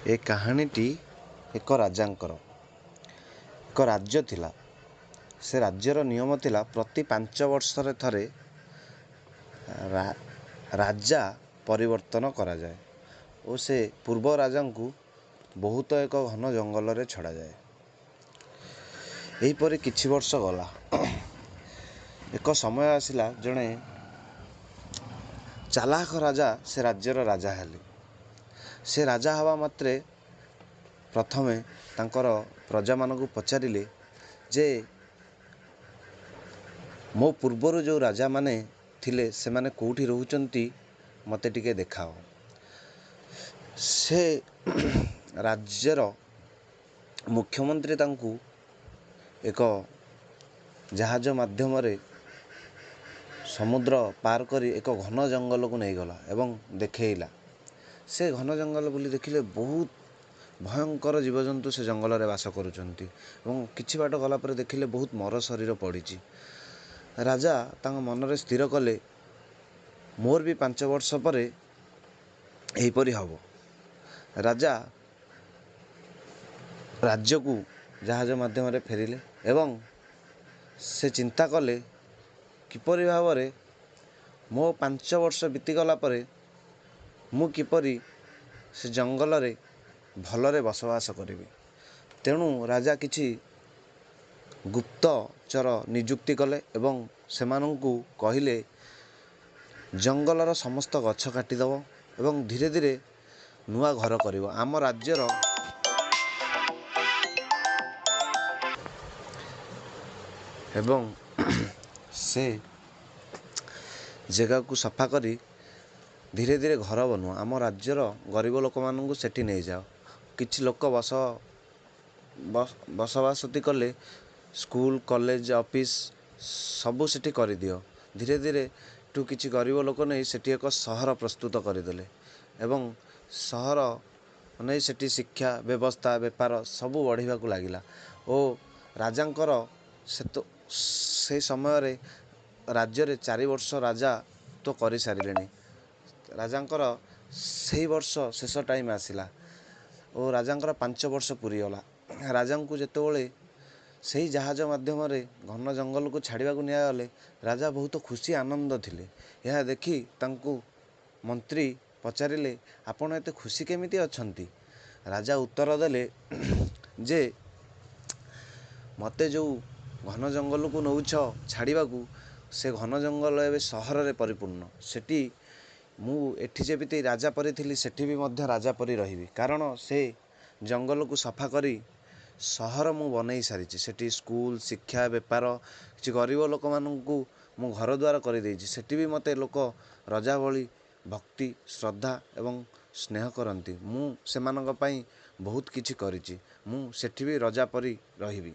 ए कहानीटी एक राजांकर एक राज्य थिला। से राज्यर नियम थिला प्रति 5 वर्षरे थरे राजा परिवर्तन करा जाए और से पूर्व राजा को बहुत एक घन जंगल रे छड़ा जाए। एहीपरि किछि वर्ष गला एक समय आसिला जड़े चालाक राजा से राज्यर राजा हेले। से राजा हवा मात्रे प्रथमे तांकर प्रजा मानकु पचारिले जे मो पूर्वर जो राजा माने थिले से माने कोठी रहउचंती मते टिके देखाओ। से राज्यर मुख्यमंत्री तांकु एक जहाज माध्यम रे समुद्र पार करी एक घन जंगल को नहीं गला एवं देखेइला। से घन जंगल बुली देखिले बहुत भयंकर जीवजंतु से जंगल रे वास करुचंती एवं किछि बाट गला पर देखिले बहुत मर शरीर पड़ीची। राजा तांग मन रे स्थिर कले मोर भी 5 वर्ष परे एहीपरि हबो। राजा राज्य को जहाज माध्यम रे फेरिले एवं से चिंता कले किपरि भावरे मो 5 वर्ष बीतीगला परे मु किपरि से जंगल रे भलरे बसवास करिबी। तेणु राजा किछि गुप्तचर नियुक्ति कले एवं सेमानंकु कहिले जंगलर समस्त गछ काटिदेव एवं धीरे धीरे नुआ घर करिवो। आम राज्यर एवं से जगह को सफा करी धीरे धीरे घर बनू। आम राज्यर गरीब लोक मानू सेठी नहीं जाओ। किछि लोक बसवासती कले स्कूल कॉलेज ऑफिस सबू सेठी कर दियो। धीरे धीरे टू किछि गरीब लोक नहीं सेठी एक सहर प्रस्तुत करदेले एवं सहर नहीं सेठी शिक्षा व्यवस्था व्यापार सबू बढ़िया को लगिला। और राजांकर से समय रे राज्य रे 4 वर्ष राजा तो करि सारिलेनी। राजांकर से वर्ष शेष टाइम आसिला और राजांकर 5 वर्ष पूरी गला। राजा को जेतेबेले से जहाज माध्यम रे घन जंगल को छाड़वा को निया गले राजा बहुत खुशी आनंद थिले। यह देखी तांकु मंत्री पचारिले आपण एते खुशी केमिति अछंती। राजा उत्तर देले जे मते जो घन जंगल को नौछ छाड़वा को से घन जंगल एवं सहर रे परिपूर्ण। सेठी मु एठी जेबिति राजा परी थिली सेठी भी मध्य राजा परी रहिबी कारण से जंगल को सफा करी सहर मु बनई सारिछि। सेठी स्कूल शिक्षा व्यापार किछि गरीब लोक मानू मु घर द्वार कर देछि। सेठी भी मते लोक राजा भली भक्ति श्रद्धा एवं स्नेह करती। मु सेमानक पई बहुत किछि करिछि। मु सेठी भी राजा परी रहिबी।